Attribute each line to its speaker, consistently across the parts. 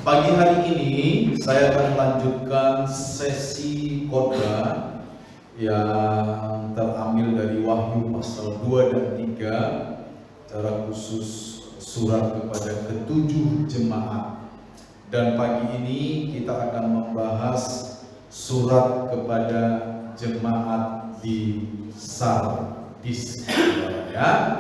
Speaker 1: Pagi hari ini saya akan melanjutkan sesi khotbah yang terambil dari Wahyu pasal 2 dan 3, secara khusus surat kepada ketujuh jemaat. Dan pagi ini kita akan membahas surat kepada jemaat di Sardis, ya.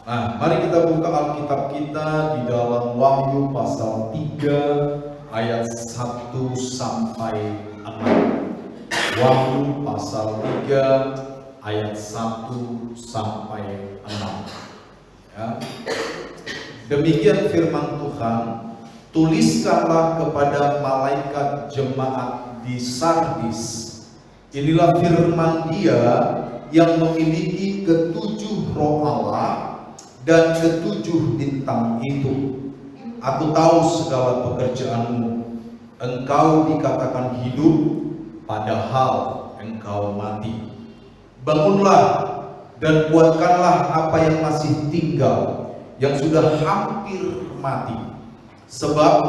Speaker 1: Nah, mari kita buka Alkitab kita di dalam Wahyu pasal 3 ayat 1 sampai 6. Wahyu pasal 3 ayat 1 sampai 6. Ya. Demikian firman Tuhan, tuliskanlah kepada malaikat jemaat di Sardis, inilah firman Dia yang memiliki ketujuh roh Allah dan ketujuh bintang itu. Aku tahu segala pekerjaanmu. Engkau dikatakan hidup, padahal engkau mati. Bangunlah dan kuatkanlah apa yang masih tinggal, yang sudah hampir mati. Sebab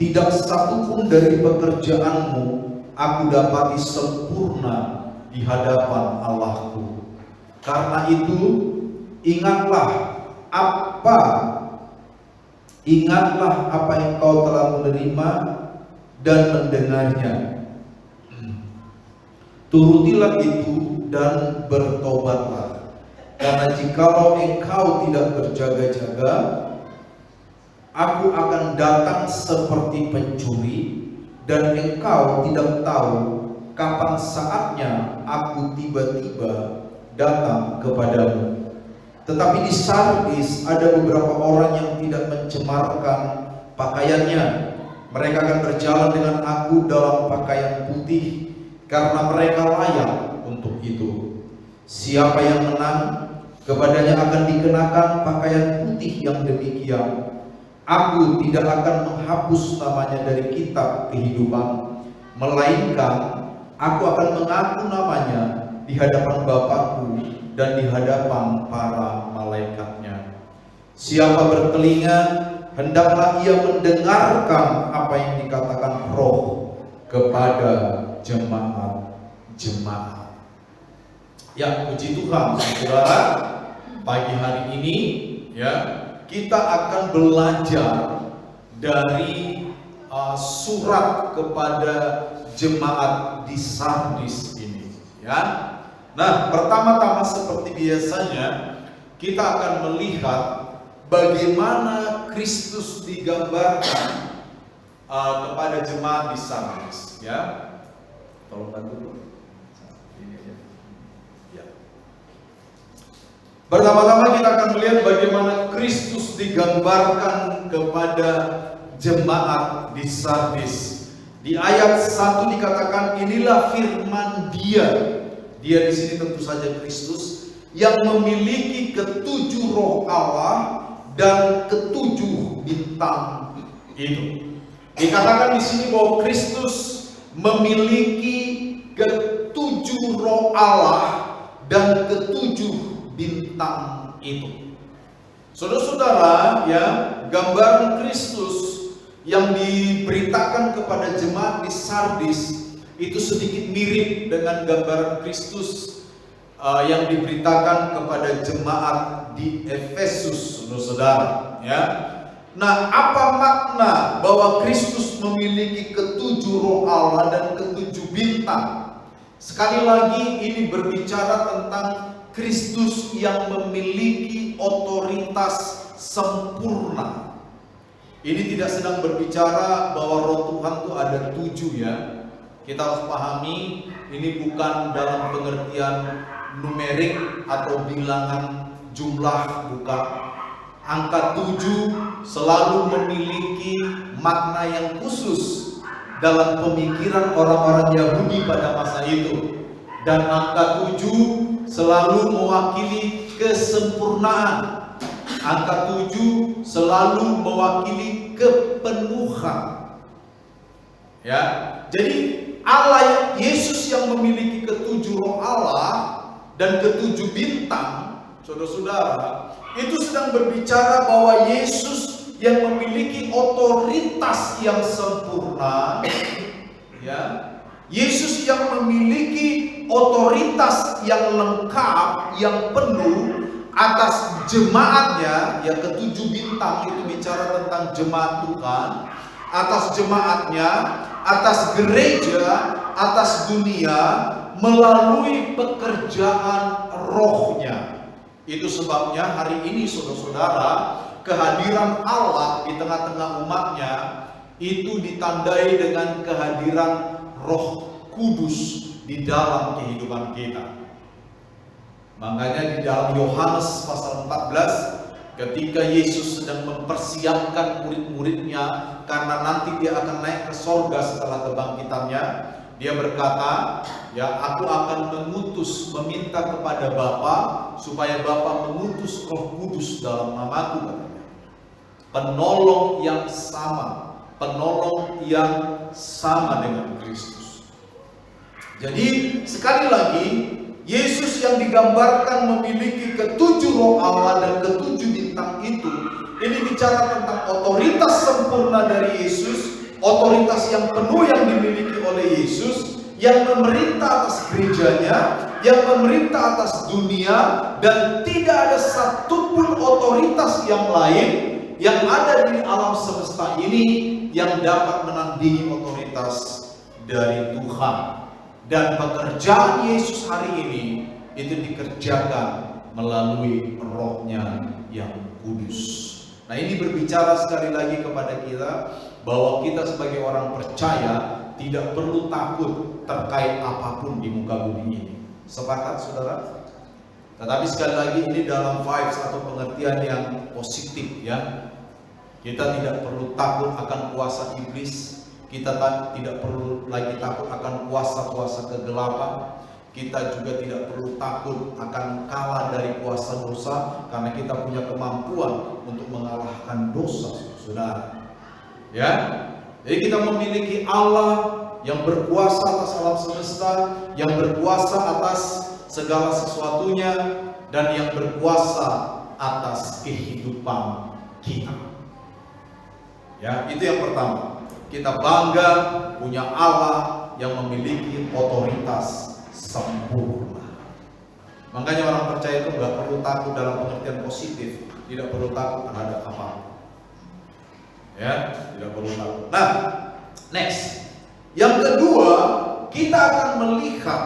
Speaker 1: tidak satu pun dari pekerjaanmu aku dapati sempurna di hadapan Allahku. Karena itu ingatlah apa yang kau telah menerima dan mendengarnya. Turutilah itu dan bertobatlah. Karena jikalau engkau tidak berjaga-jaga, aku akan datang seperti pencuri, dan engkau tidak tahu kapan saatnya aku tiba-tiba datang kepadamu. Tetapi di Sardis ada beberapa orang yang tidak mencemarkan pakaiannya. Mereka akan berjalan dengan aku dalam pakaian putih, karena mereka layak untuk itu. Siapa yang menang, kepadanya akan dikenakan pakaian putih yang demikian. Aku tidak akan menghapus namanya dari kitab kehidupan, melainkan aku akan mengaku namanya di hadapan Bapakku dan di hadapan para malaikatnya. Siapa bertelinga, hendaklah ia mendengarkan apa yang dikatakan Roh kepada jemaat-jemaat. Ya, puji Tuhan, saudara. Pagi hari ini, ya, kita akan belajar dari surat kepada jemaat di Sardis ini, ya. Nah, pertama-tama seperti biasanya kita akan melihat bagaimana Kristus digambarkan kepada jemaat di Sardis, ya. Tolong bantu dulu. Ini aja. Ya. Pertama-tama kita akan melihat bagaimana Kristus digambarkan kepada jemaat di Sardis. Di ayat 1 dikatakan, inilah firman Dia. Dia di sini tentu saja Kristus yang memiliki ketujuh roh Allah dan ketujuh bintang itu. Dikatakan di sini bahwa Kristus memiliki ketujuh roh Allah dan ketujuh bintang itu. Saudara-saudara, ya, gambaran Kristus yang diberitakan kepada jemaat di Sardis itu sedikit mirip dengan gambaran Kristus yang diberitakan kepada jemaat di Efesus, saudara. Ya. Nah, apa makna bahwa Kristus memiliki ketujuh roh Allah dan ketujuh bintang? Sekali lagi ini berbicara tentang Kristus yang memiliki otoritas sempurna. Ini tidak sedang berbicara bahwa roh Tuhan itu ada 7, ya. Kita harus pahami, ini bukan dalam pengertian numerik atau bilangan jumlah, bukan. Angka 7 selalu memiliki makna yang khusus dalam pemikiran orang-orang Yahudi pada masa itu. Dan angka 7 selalu mewakili kesempurnaan. Angka 7 selalu mewakili kepenuhan. Ya, jadi Allah Yesus yang memiliki ketujuh roh Allah dan ketujuh bintang, saudara-saudara, itu sedang berbicara bahwa Yesus yang memiliki otoritas yang sempurna, ya. Yesus yang memiliki otoritas yang lengkap, yang penuh atas jemaatnya, yang ke-7 bintang itu bicara tentang jemaat Tuhan, atas jemaatnya, atas gereja, atas dunia, melalui pekerjaan rohnya. Itu sebabnya hari ini saudara-saudara, kehadiran Allah di tengah-tengah umatnya itu ditandai dengan kehadiran Roh Kudus di dalam kehidupan kita. Makanya di dalam Yohanes pasal 14, ketika Yesus sedang mempersiapkan murid-muridnya karena nanti dia akan naik ke sorga setelah kebangkitannya, dia berkata, ya, aku akan meminta kepada Bapa supaya Bapa mengutus Roh Kudus dalam namaku, katanya. Penolong yang sama dengan Kristus. Jadi sekali lagi, Yesus yang digambarkan memiliki ke-7 roh Allah dan ke-7 bintang itu, ini bicara tentang otoritas sempurna dari Yesus, otoritas yang penuh yang dimiliki oleh Yesus, yang memerintah atas gerejanya, yang memerintah atas dunia, dan tidak ada satupun otoritas yang lain yang ada di alam semesta ini yang dapat menandingi otoritas dari Tuhan. Dan pekerjaan Yesus hari ini itu dikerjakan melalui Roh-Nya yang kudus. Nah, ini berbicara sekali lagi kepada kita bahwa kita sebagai orang percaya tidak perlu takut terkait apapun di muka bumi ini. Sepakat saudara? Tetapi sekali lagi ini dalam vibes atau pengertian yang positif, ya. Kita tidak perlu takut akan kuasa iblis. Kita tidak perlu lagi takut akan kuasa-kuasa kegelapan. Kita juga tidak perlu takut akan kalah dari kuasa dosa, karena kita punya kemampuan untuk mengalahkan dosa, saudara. Ya, jadi kita memiliki Allah yang berkuasa atas alam semesta, yang berkuasa atas segala sesuatunya, dan yang berkuasa atas kehidupan kita. Ya, itu yang pertama. Kita bangga punya Allah yang memiliki otoritas sempurna. Makanya orang percaya itu nggak perlu takut dalam pengertian positif, tidak perlu takut terhadap apa. Ya, tidak perlu takut. Nah, next. Yang kedua, kita akan melihat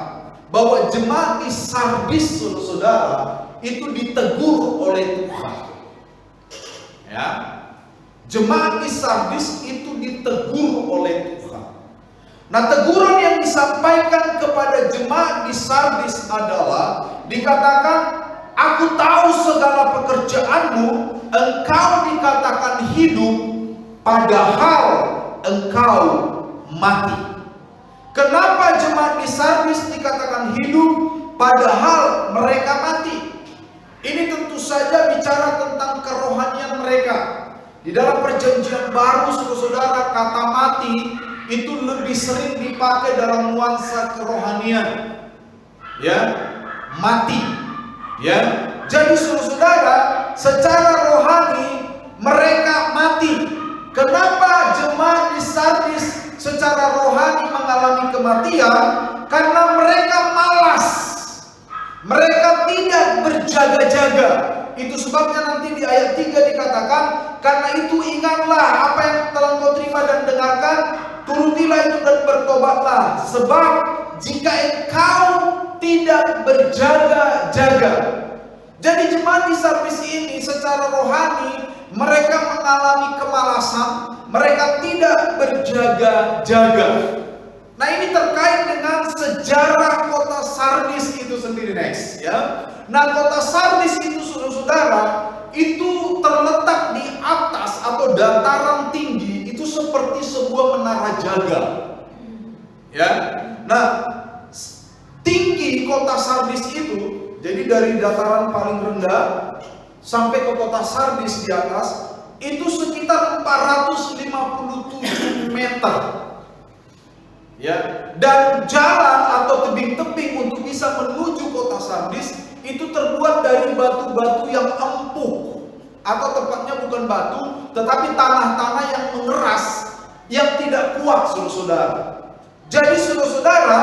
Speaker 1: bahwa jemaat di Sardis, saudara-saudara, itu ditegur oleh Tuhan. Ya. Jemaat di Sardis itu ditegur oleh Tuhan. Nah, teguran yang disampaikan kepada jemaat di Sardis adalah dikatakan, aku tahu segala pekerjaanmu, engkau dikatakan hidup, padahal engkau mati. Kenapa jemaat di Sardis dikatakan hidup, padahal mereka mati? Ini tentu saja bicara tentang kerohanian mereka. Di dalam perjanjian baru, saudara, kata mati itu lebih sering dipakai dalam nuansa kerohanian. Ya, mati. Ya, jadi saudara, secara rohani mereka mati. Kenapa jemaat di Sardis secara rohani mengalami kematian? Karena mereka malas. Mereka tidak berjaga-jaga. Itu sebabnya nanti di ayat 3 dikatakan, karena itu ingatlah apa yang telah kau terima dan dengarkan, turutilah itu dan bertobatlah. Sebab jika engkau tidak berjaga-jaga. Jadi jemaat di Sardis ini secara rohani mereka mengalami kemalasan, mereka tidak berjaga-jaga. Nah, ini terkait dengan sejarah kota Sardis itu sendiri, next, ya. Nah, kota Sardis itu, saudara-saudara, itu terletak di atas atau dataran tinggi, itu seperti sebuah menara jaga. Ya. Nah, tinggi kota Sardis itu, jadi dari dataran paling rendah sampai ke kota Sardis di atas itu sekitar 457 meter. Ya, dan jalan atau tebing-tebing untuk bisa menuju kota Sardis itu terbuat dari batu-batu yang empuk. atau tepatnya bukan batu, tetapi tanah-tanah yang mengeras, yang tidak kuat, saudara-saudara. Jadi saudara-saudara,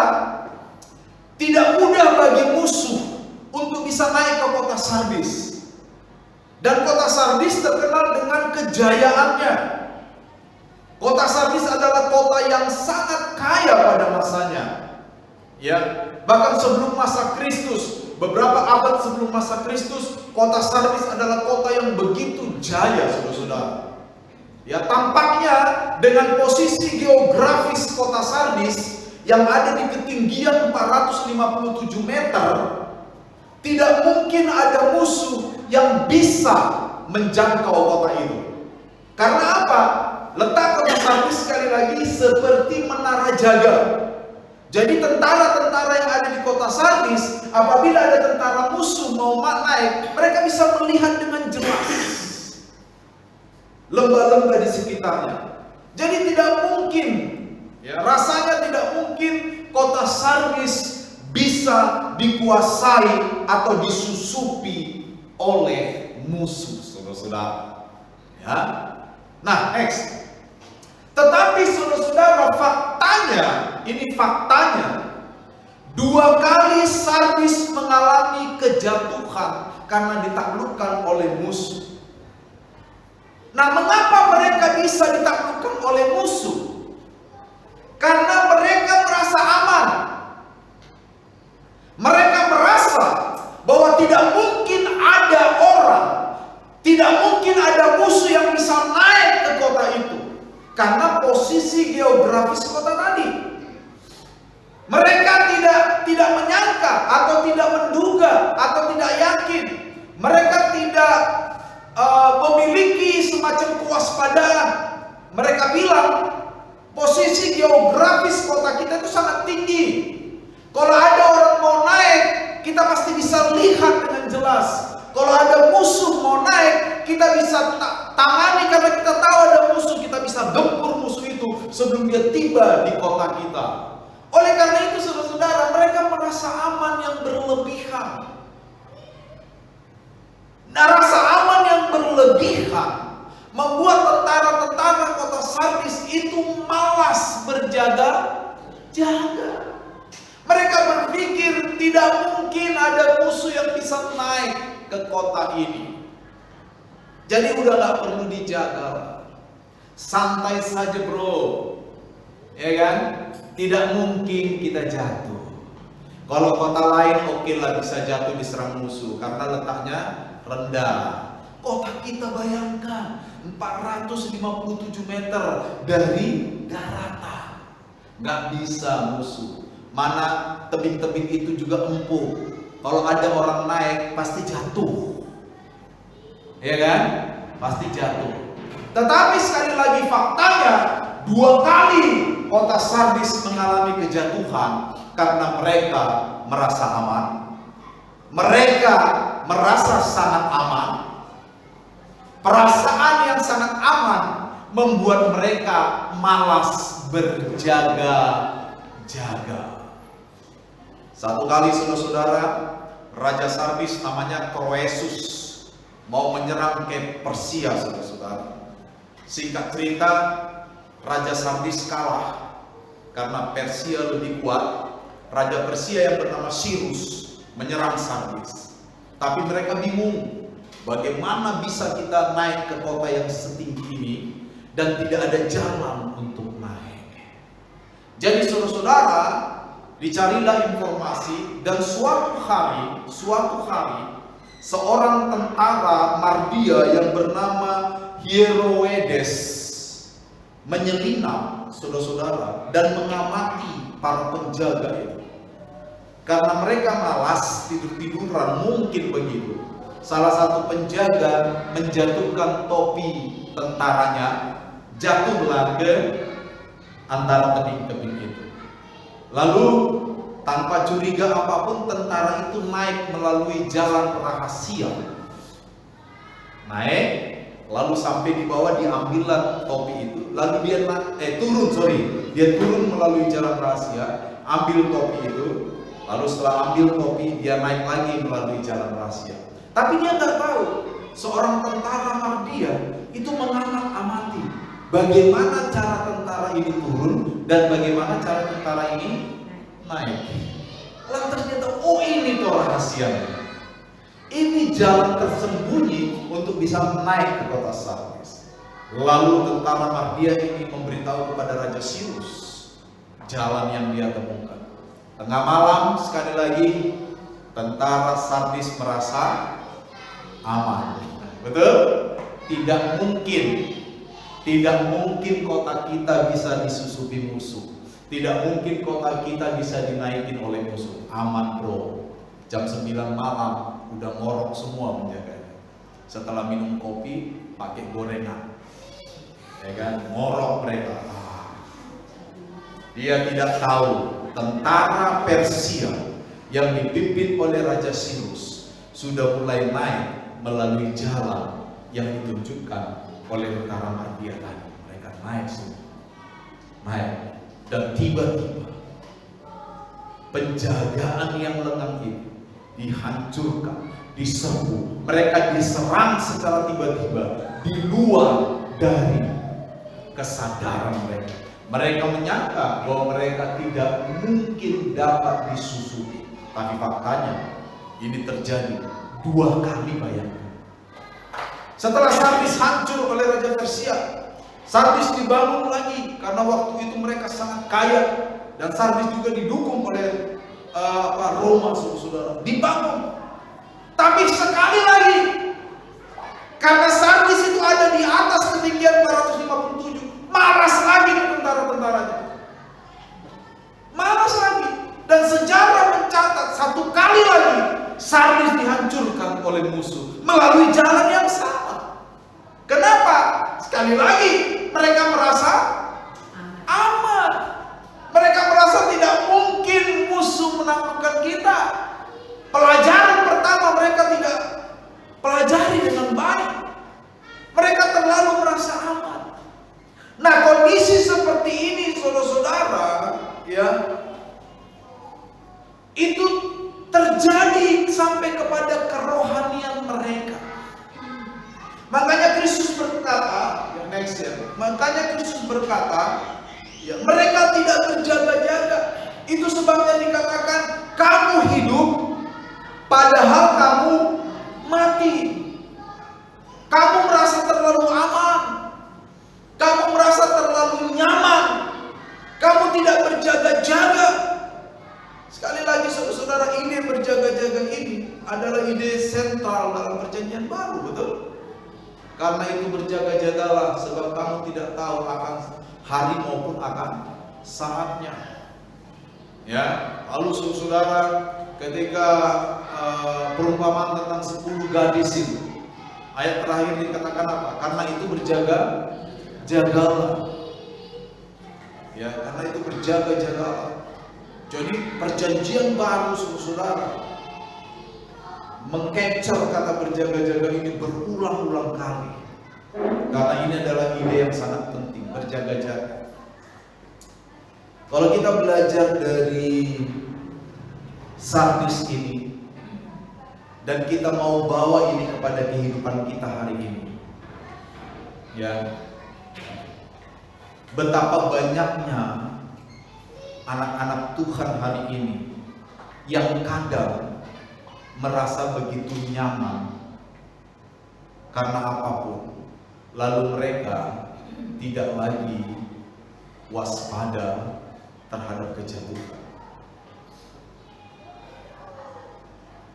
Speaker 1: tidak mudah bagi musuh untuk bisa naik ke kota Sardis. Dan kota Sardis terkenal dengan kejayaannya. Kota Sardis adalah kota yang sangat kaya pada masanya. Ya, bahkan sebelum masa Kristus, beberapa abad sebelum masa Kristus, kota Sardis adalah kota yang begitu jaya, saudara-saudara. Ya, tampaknya dengan posisi geografis kota Sardis yang ada di ketinggian 457 meter, tidak mungkin ada musuh yang bisa menjangkau kota itu. Karena apa? Letak kota Sardis sekali lagi seperti menara jaga. Jadi tentara-tentara yang ada di kota Sardis, apabila ada tentara musuh mau naik, mereka bisa melihat dengan jelas lembah-lembah di sekitarnya. Jadi tidak mungkin, ya, rasanya tidak mungkin kota Sardis bisa dikuasai atau disusupi oleh musuh, saudara-saudara. Ya. Nah, next. Tetapi saudara-saudara, faktanya, ini faktanya, 2 kali Sardis mengalami kejatuhan karena ditaklukkan oleh musuh. Nah, mengapa mereka bisa ditaklukkan oleh musuh? Karena mereka merasa aman. Mereka merasa bahwa tidak mungkin ada orang, tidak mungkin ada musuh yang bisa naik ke kota itu. Karena posisi geografis kota tadi. Mereka tidak menyangka atau tidak menduga atau tidak yakin. Mereka tidak memiliki semacam kewaspadaan. Mereka bilang posisi geografis kota kita itu sangat tinggi. Kalau ada orang mau naik, kita pasti bisa lihat dengan jelas. Kalau ada musuh mau naik, kita bisa tangani karena kita tahu ada musuh. Kita bisa gempur musuh itu sebelum dia tiba di kota kita. Oleh karena itu saudara-saudara, mereka merasa aman yang berlebihan. Nah, rasa aman yang berlebihan membuat tentara-tentara kota Sardis itu malas berjaga-jaga. Mereka berpikir tidak mungkin ada musuh yang bisa naik ke kota ini. Jadi udah gak perlu dijaga, santai saja bro, ya kan? Tidak mungkin kita jatuh. Kalau kota lain oke lah bisa jatuh diserang musuh karena letaknya rendah. Kota kita bayangkan 457 meter dari daratan, gak bisa musuh. Mana tebing-tebing itu juga empuk. Kalau ada orang naik pasti jatuh, ya kan? Pasti jatuh. Tetapi sekali lagi faktanya 2 kali kota Sardis mengalami kejatuhan karena mereka merasa aman. Mereka merasa sangat aman. Perasaan yang sangat aman membuat mereka malas berjaga-jaga. Satu kali saudara-saudara, Raja Sardis namanya Croesus mau menyerang ke Persia, saudara-saudara. Singkat cerita, Raja Sardis kalah karena Persia lebih kuat. Raja Persia yang bernama Cyrus menyerang Sardis. Tapi mereka bingung, bagaimana bisa kita naik ke kota yang setinggi ini dan tidak ada jalan untuk naik. Jadi saudara-saudara, dicarilah informasi dan suatu hari seorang tentara Mardia yang bernama Hieroedes menyelinap, saudara-saudara, dan mengamati para penjaga itu. Karena mereka malas tidur-tiduran, mungkin begitu. Salah satu penjaga menjatuhkan topi tentaranya, jatuhlah ke antara tebing-tebing itu. Lalu tanpa curiga apapun, tentara itu naik melalui jalan rahasia. Naik, lalu sampai di bawah diambillah topi itu. Lalu dia turun melalui jalan rahasia, ambil topi itu. Lalu setelah ambil topi, dia naik lagi melalui jalan rahasia. Tapi dia nggak tahu seorang tentara Mardia itu mengamati bagaimana cara tentara ini turun dan bagaimana cara tentara ini naik. Lantas dia tahu, oh ini tuh rahasianya. Ini jalan tersembunyi untuk bisa naik ke kota Sardis. Lalu tentara Mardia ini memberitahu kepada Raja Sirus jalan yang dia temukan. Tengah malam sekali lagi tentara Sardis merasa aman. Betul? Tidak mungkin kota kita bisa disusupi musuh. Tidak mungkin kota kita bisa dinaikin oleh musuh. Aman bro. Jam 9 malam udah ngorok semua menjaganya. Setelah minum kopi pakai gorengan, ya kan, ngorok mereka. Dia tidak tahu tentara Persia yang dipimpin oleh Raja Sirus sudah mulai naik melalui jalan yang ditunjukkan oleh tentara Mardia tadi. Mereka naik semua, naik, dan tiba-tiba penjagaan yang lengang itu dihancurkan, diserbu. Mereka diserang secara tiba-tiba di luar dari kesadaran mereka. Mereka menyangka bahwa mereka tidak mungkin dapat disusupi, tapi faktanya ini terjadi 2 kali. Bayangkan, setelah Sardis hancur oleh Raja Persia, Sardis dibangun lagi karena waktu itu mereka sangat kaya dan Sardis juga didukung oleh Roma, saudara, dibangun. Tapi sekali lagi, karena Sardis itu ada di atas ketinggian 457, malas lagi tentara-tentaranya, malas lagi. Dan sejarah mencatat 1 kali lagi Sardis dihancurkan oleh musuh melalui jalan yang sama. Kenapa? Sekali lagi mereka merasa aman. Mereka merasa tidak mungkin musuh menaklukkan kita. Pelajaran pertama mereka tidak pelajari dengan baik. Mereka terlalu merasa aman. Nah, kondisi seperti ini, saudara-saudara, ya, itu terjadi sampai kepada kerohanian mereka. Makanya Kristus berkata, makanya Kristus berkata, ya, mereka tidak berjaga-jaga. Itu sebabnya dikatakan kamu hidup padahal kamu mati. Kamu merasa terlalu aman, kamu merasa terlalu nyaman, kamu tidak berjaga-jaga. Sekali lagi saudara, ide berjaga-jaga ini adalah ide sentral dalam Perjanjian Baru, betul? Karena itu berjaga-jagalah, sebab kamu tidak tahu akan hari maupun akan saatnya. Ya, lalu saudara, ketika perumpamaan tentang 10 gadis itu, ayat terakhir dikatakan apa? Karena itu berjaga-jagalah. Ya, karena itu berjaga-jagalah. Jadi Perjanjian Baru, saudara, mengcapture kata berjaga-jaga ini berulang-ulang kali. Karena ini adalah ide yang sangat penting, berjaga-jaga. Kalau kita belajar dari Sardis ini dan kita mau bawa ini kepada kehidupan kita hari ini, ya, betapa banyaknya anak-anak Tuhan hari ini yang kadang merasa begitu nyaman karena apapun, lalu mereka tidak lagi waspada terhadap kejatuhan.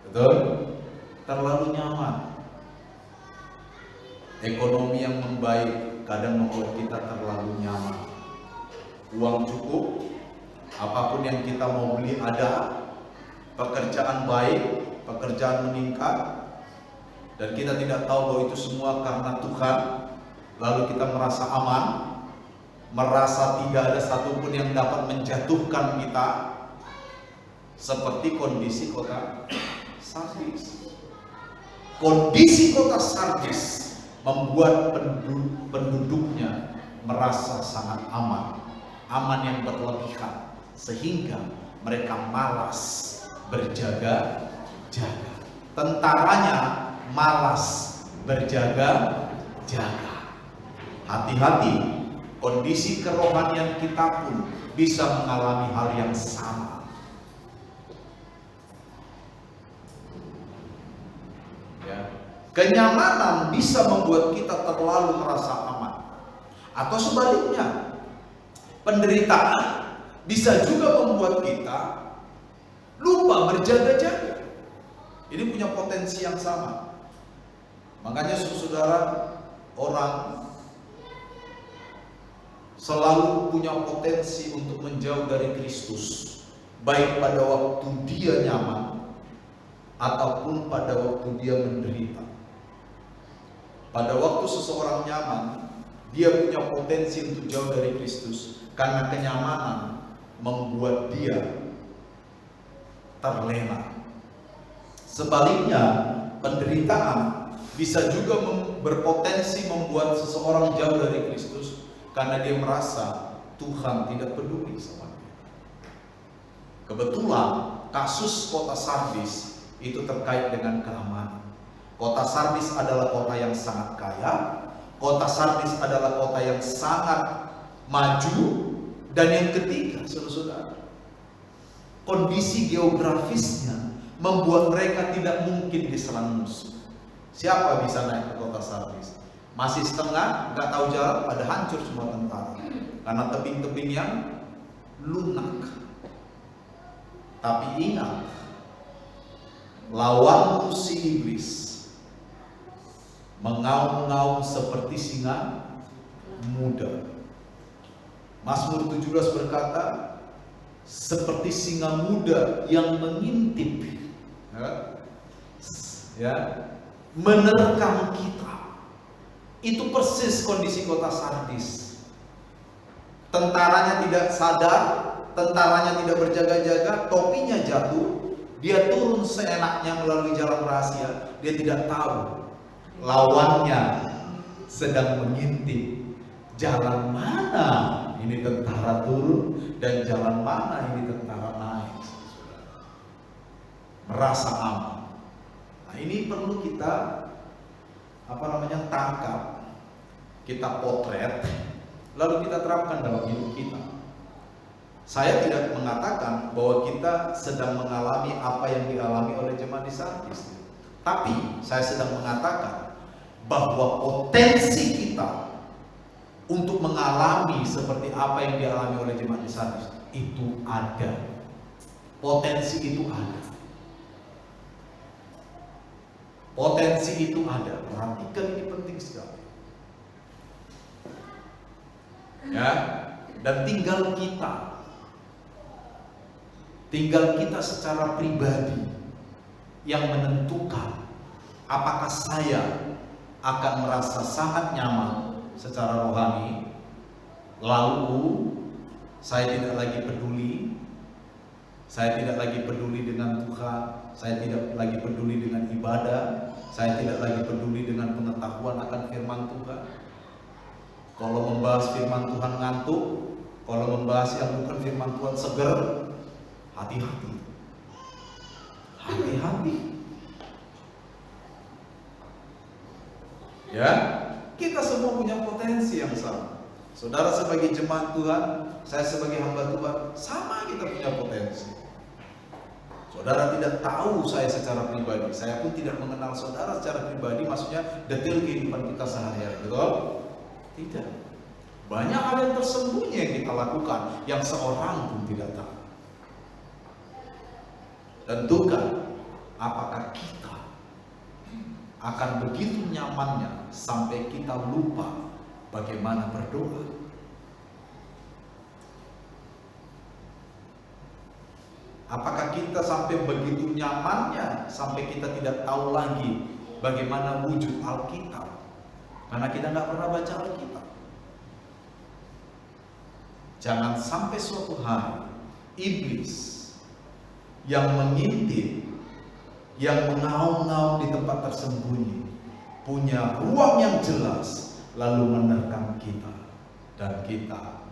Speaker 1: Betul? Terlalu nyaman. Ekonomi yang membaik kadang membuat kita terlalu nyaman. Uang cukup, apapun yang kita mau beli ada, pekerjaan baik, pekerjaan meningkat, dan kita tidak tahu bahwa itu semua karena Tuhan. Lalu kita merasa aman, merasa tidak ada satupun yang dapat menjatuhkan kita, seperti kondisi kota Sardis. Kondisi kota Sardis membuat penduduknya merasa sangat aman, aman yang berlebihan, sehingga mereka malas berjaga-jaga. Tentaranya malas berjaga-jaga. Hati-hati, kondisi kerohanian kita pun bisa mengalami hal yang sama. Ya. Kenyamanan bisa membuat kita terlalu merasa aman. Atau sebaliknya, penderitaan bisa juga membuat kita lupa berjaga-jaga. Ini punya potensi yang sama. Makanya saudara, orang selalu punya potensi untuk menjauh dari Kristus, baik pada waktu dia nyaman ataupun pada waktu dia menderita. Pada waktu seseorang nyaman, dia punya potensi untuk jauh dari Kristus karena kenyamanan membuat dia terlena. Sebaliknya, penderitaan bisa juga berpotensi membuat seseorang jauh dari Kristus karena dia merasa Tuhan tidak peduli sama dia. Kebetulan kasus kota Sardis itu terkait dengan keamanan. Kota Sardis adalah kota yang sangat kaya. Kota Sardis adalah kota yang sangat maju. Dan yang ketiga, saudara, kondisi geografisnya membuat mereka tidak mungkin diserang musuh. Siapa bisa naik ke kota Sardis? Masih setengah, nggak tahu jalan, pada hancur semua tentara. Karena tebing-tebing yang lunak. Tapi ingat, lawan si iblis mengaum-ngaum seperti singa muda. Mazmur 17 berkata, seperti singa muda yang mengintip, menerkam kita. Itu persis kondisi kota Sardis. Tentaranya tidak sadar, tentaranya tidak berjaga-jaga, topinya jatuh, dia turun seenaknya melalui jalan rahasia. Dia tidak tahu lawannya sedang mengintip jalan mana ini tentara turun dan jalan mana ini tentara naik. Merasa aman. Nah, ini perlu kita tangkap, kita potret, lalu kita terapkan dalam hidup kita. Saya tidak mengatakan bahwa kita sedang mengalami apa yang dialami oleh jemaat di Sardis, tapi saya sedang mengatakan bahwa potensi kita untuk mengalami seperti apa yang dialami oleh jemaat di Sardis itu ada. Potensi itu ada. Potensi itu ada. Perhatikan, ini penting sekali. Ya, dan tinggal kita secara pribadi yang menentukan apakah saya akan merasa sangat nyaman secara rohani, lalu saya tidak lagi peduli, saya tidak lagi peduli dengan Tuhan, saya tidak lagi peduli dengan ibadah, saya tidak lagi peduli dengan pengetahuan akan firman Tuhan. Kalau membahas firman Tuhan ngantuk, kalau membahas yang bukan firman Tuhan seger, hati-hati. Hati-hati. Ya, kita semua punya potensi yang sama. Saudara sebagai jemaat Tuhan, saya sebagai hamba Tuhan, sama kita punya potensi. Saudara tidak tahu saya secara pribadi, saya pun tidak mengenal saudara secara pribadi, maksudnya detail kehidupan kita sehari-hari, betul? Tidak. Banyak hal yang tersembunyi yang kita lakukan, yang seorang pun tidak tahu. Tentukan apakah kita akan begitu nyamannya sampai kita lupa bagaimana berdoa. Apakah kita sampai begitu nyamannya sampai kita tidak tahu lagi bagaimana wujud Alkitab karena kita nggak pernah baca Alkitab. Jangan sampai suatu hari iblis yang mengintip, yang mengaum-ngaum di tempat tersembunyi, punya ruang yang jelas, lalu menerkam kita dan kita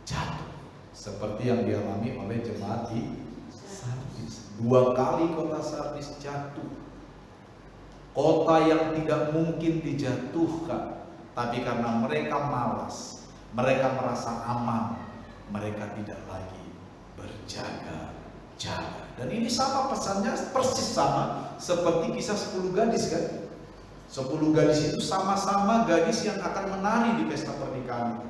Speaker 1: jatuh seperti yang dialami oleh jemaat di Sardis. 2 kali kota Sardis jatuh. kota yang tidak mungkin dijatuhkan, tapi karena mereka malas, mereka merasa aman, mereka tidak lagi berjaga-jaga. Dan ini sama pesannya, persis sama seperti kisah 10 gadis kan. 10 gadis itu sama-sama gadis yang akan menari di pesta pernikahan.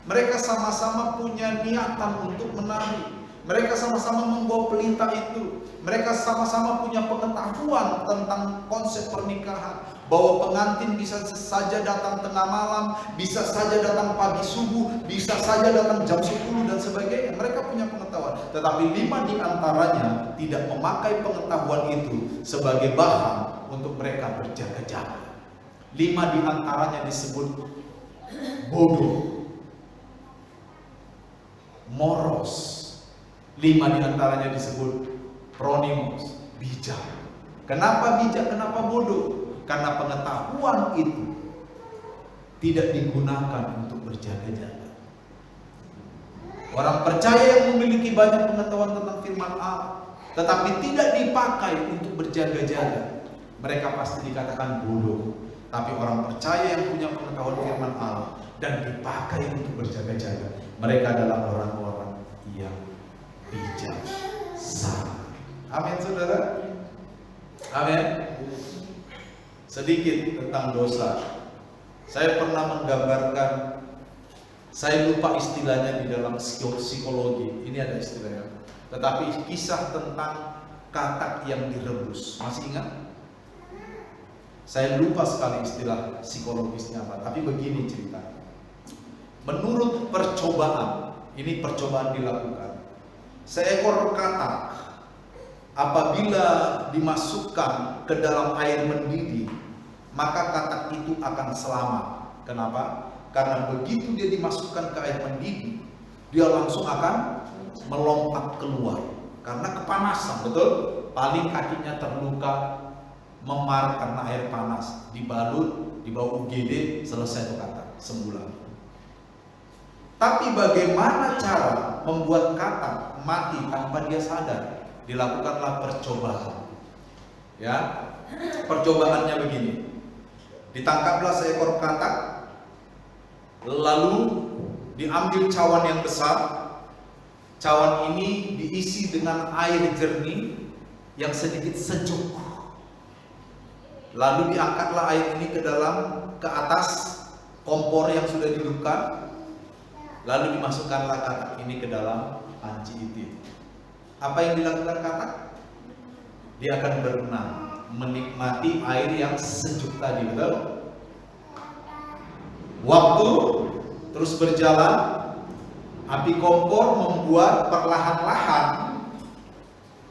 Speaker 1: Mereka sama-sama punya niatan untuk menari. Mereka sama-sama membawa pelita itu. Mereka sama-sama punya pengetahuan tentang konsep pernikahan. Bahwa pengantin bisa saja datang tengah malam, bisa saja datang pagi subuh, bisa saja datang jam 10 dan sebagainya. Mereka punya pengetahuan. Tetapi 5 di antaranya tidak memakai pengetahuan itu sebagai bahan untuk mereka berjaga-jaga. 5 di antaranya disebut bodoh, moros. 5 di antaranya disebut pronimos, bijak. Kenapa bijak? Kenapa bodoh? Karena pengetahuan itu tidak digunakan untuk berjaga-jaga. Orang percaya yang memiliki banyak pengetahuan tentang firman Allah, tetapi tidak dipakai untuk berjaga-jaga, mereka pasti dikatakan bodoh. Tapi orang percaya yang punya pengetahuan firman Allah dan dipakai untuk berjaga-jaga, mereka adalah orang-orang yang bijaksana. Amin, saudara. Amin. Sedikit tentang dosa. Saya pernah menggambarkan, saya lupa istilahnya di dalam psikologi. Ini ada istilahnya. Tetapi kisah tentang katak yang direbus. Masih ingat? Saya lupa sekali istilah psikologisnya apa. Tapi begini cerita. Menurut percobaan, ini percobaan dilakukan. Seekor katak apabila dimasukkan ke dalam air mendidih, maka katak itu akan selamat. Kenapa? Karena begitu dia dimasukkan ke air mendidih, dia langsung akan melompat keluar karena kepanasan, betul? Paling kakinya terluka, memar karena air panas, dibalut, dibawa UGD, selesai tuh katak, sembuh. Tapi bagaimana cara membuat katak mati tanpa dia sadar? Dilakukanlah percobaan. Ya, percobaannya begini. Ditangkaplah seekor katak, lalu diambil cawan yang besar. Cawan ini diisi dengan air jernih yang sedikit sejuk. Lalu diangkatlah air ini ke atas kompor yang sudah dihidupkan. Lalu dimasukkanlah katak ini ke dalam panci itu. Apa yang dilakukan katak? Dia akan berenang, menikmati air yang sejuk tadi, betul? Waktu terus berjalan, api kompor membuat perlahan-lahan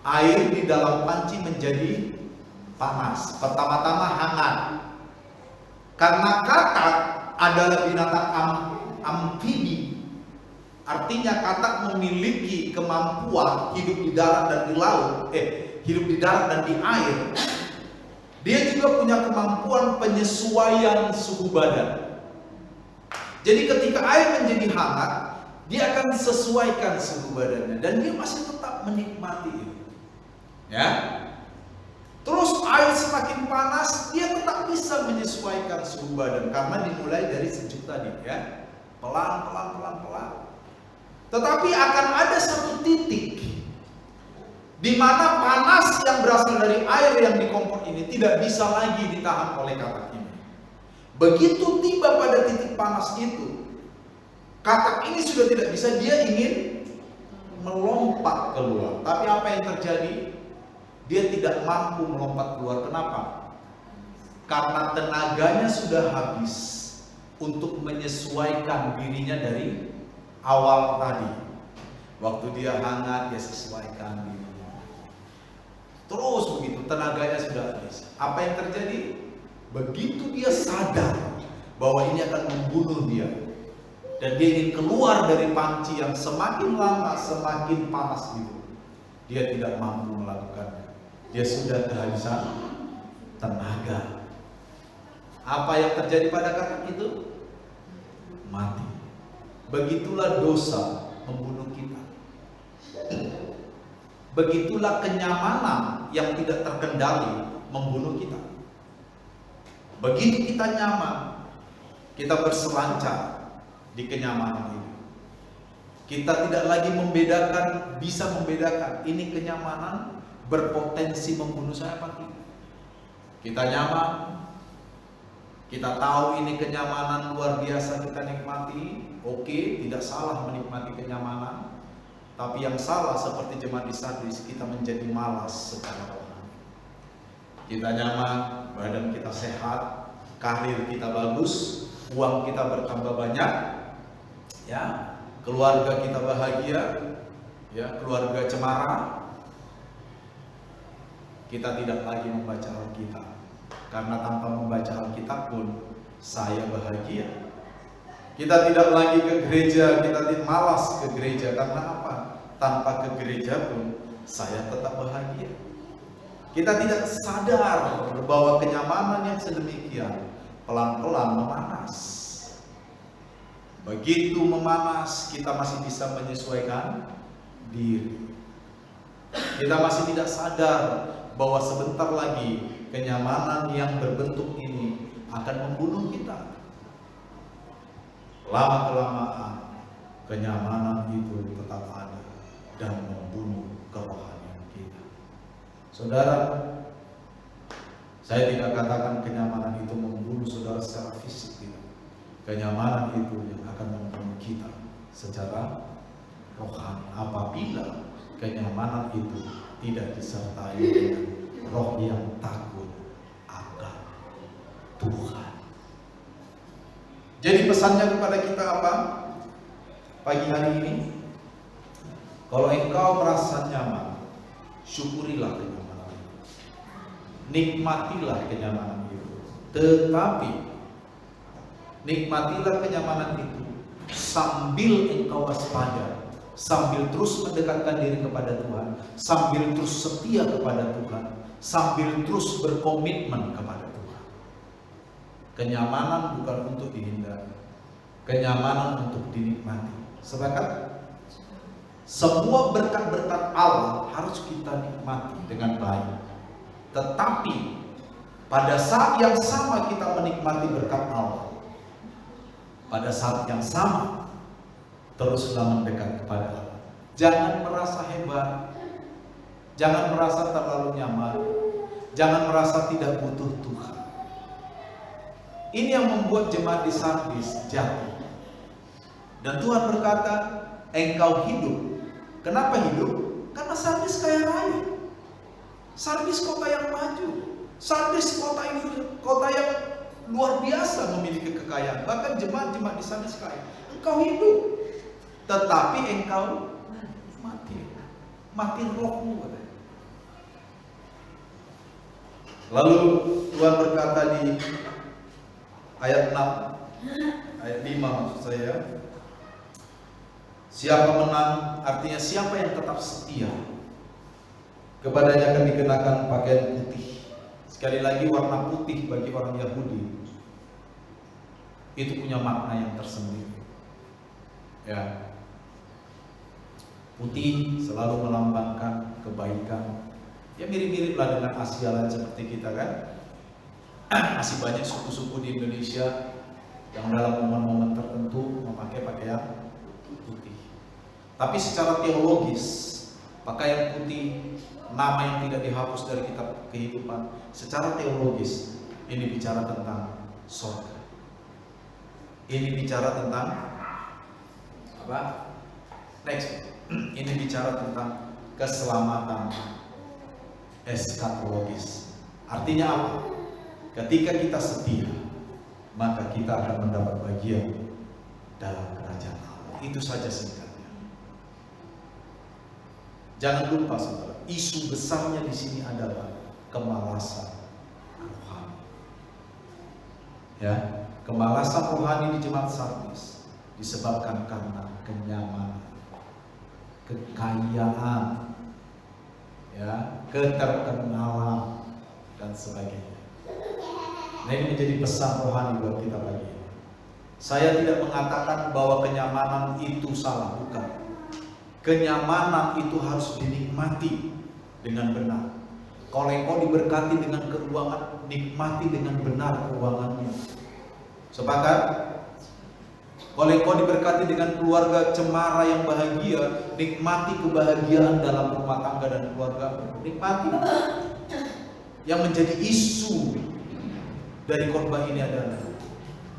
Speaker 1: air di dalam panci menjadi panas. Pertama-tama hangat. Karena katak adalah binatang amfibi. Artinya katak memiliki kemampuan hidup di darat dan di laut, hidup di darat dan di air. Dia juga punya kemampuan penyesuaian suhu badan. Jadi ketika air menjadi hangat, dia akan sesuaikan suhu badannya dan dia masih tetap menikmati itu. Ya. Terus air semakin panas, dia tetap bisa menyesuaikan suhu badan karena dimulai dari sejuk tadi, ya. Pelan. Tetapi akan ada satu titik di mana panas yang berasal dari air yang di kompor ini tidak bisa lagi ditahan oleh katak ini. Begitu tiba pada titik panas itu, katak ini sudah tidak bisa, dia ingin melompat keluar. Tapi apa yang terjadi? Dia tidak mampu melompat keluar. Kenapa? Karena tenaganya sudah habis untuk menyesuaikan dirinya dari awal tadi. Waktu dia hangat, dia sesuaikan dirinya. Terus begitu, tenaganya sudah habis. Apa yang terjadi? Begitu dia sadar bahwa ini akan membunuh dia, dan dia ingin keluar dari panci yang semakin lama semakin panas itu, dia tidak mampu melakukannya. Dia sudah kehabisan tenaga. Apa yang terjadi pada katak itu? Mati. Begitulah dosa membunuh kita. Begitulah kenyamanan yang tidak terkendali membunuh kita. Begitu kita nyaman, kita berselancar di kenyamanan ini. Kita tidak lagi bisa membedakan ini kenyamanan berpotensi membunuh saya apa tidak. Kita nyaman, kita tahu ini kenyamanan luar biasa kita nikmati. Oke, tidak salah menikmati kenyamanan. Tapi yang salah seperti jemaat di Sardis, kita menjadi malas secara rohani. Kita nyaman, badan kita sehat, karir kita bagus, uang kita bertambah banyak, ya, keluarga kita bahagia, ya, keluarga cemara. Kita tidak lagi membaca Alkitab, karena tanpa membaca Alkitab pun saya bahagia. Kita tidak lagi ke gereja, kita malas ke gereja, karena apa? Tanpa ke gereja pun saya tetap bahagia. Kita tidak sadar bahwa kenyamanan yang sedemikian pelan-pelan memanas. Begitu memanas, kita masih bisa menyesuaikan diri. Kita masih tidak sadar bahwa sebentar lagi kenyamanan yang berbentuk ini akan membunuh kita. Lama-kelamaan kenyamanan itu tetap ada dan membunuh kerohanian kita. Saudara, saya tidak katakan kenyamanan itu membunuh saudara secara fisik, tidak. Kenyamanan itu yang akan membunuh kita secara rohani apabila kenyamanan itu tidak disertai dengan roh yang takut akan Tuhan. Jadi pesannya kepada kita apa? Pagi hari ini, kalau engkau merasa nyaman, syukurilah kenyamanan itu. Nikmatilah kenyamanan itu. Tetapi nikmatilah kenyamanan itu sambil engkau waspada, sambil terus mendekatkan diri kepada Tuhan, sambil terus setia kepada Tuhan, sambil terus berkomitmen kepada Tuhan. Kenyamanan bukan untuk dihindari, kenyamanan untuk dinikmati. Sepakat? Semua berkat-berkat Allah harus kita nikmati dengan baik. Tetapi pada saat yang sama kita menikmati berkat Allah, pada saat yang sama teruslah mendekat kepada Allah. Jangan merasa hebat, jangan merasa terlalu nyaman, jangan merasa tidak butuh Tuhan. Ini yang membuat jemaat di Sardis jatuh. Dan Tuhan berkata, engkau hidup. Kenapa hidup? Karena Sardis kaya raya. Sardis kota yang maju. Sardis kota yang luar biasa memiliki kekayaan. Bahkan jemaat-jemaat di Sardis kaya. Engkau hidup, tetapi engkau mati. Mati rohmu. Lalu Tuhan berkata di ayat 6, ayat 5 maksud saya, siapa menang, artinya siapa yang tetap setia, kepadanya akan dikenakan pakaian putih. Sekali lagi, warna putih bagi orang Yahudi itu punya makna yang tersendiri. Ya, putih selalu melambangkan kebaikan. Ya mirip-mirip lah dengan Asia lain seperti kita kan. Masih banyak suku-suku di Indonesia yang dalam momen-momen tertentu memakai pakaian putih. Tapi secara teologis, pakaian putih, nama yang tidak dihapus dari kitab kehidupan, secara teologis ini bicara tentang surga. Ini bicara tentang apa? Next. Ini bicara tentang keselamatan eskatologis. Artinya apa? Ketika kita setia, maka kita akan mendapat bagian dalam kerajaan Allah. Itu saja singkatnya. Jangan lupa saudara, isu besarnya di sini adalah kemalasan rohani. Ya, kemalasan rohani di jemaat Sardis disebabkan karena kenyamanan, kekayaan, ya, keterkenalan dan sebagainya. Nah, ini menjadi pesan rohani buat kita pagi ini. Saya tidak mengatakan bahwa kenyamanan itu salah, bukan. Kenyamanan itu harus dinikmati dengan benar. Kalau engkau diberkati dengan keuangan, nikmati dengan benar keuangannya. Sepakat? Kalau engkau diberkati dengan keluarga cemara yang bahagia, nikmati kebahagiaan dalam rumah tangga dan keluarga. Nikmati. Yang menjadi isu dari khotbah ini adalah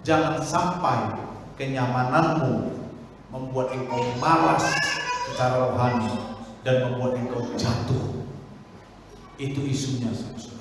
Speaker 1: jangan sampai kenyamananmu membuat engkau malas secara rohani dan membuat engkau jatuh. Itu isunya, saudara.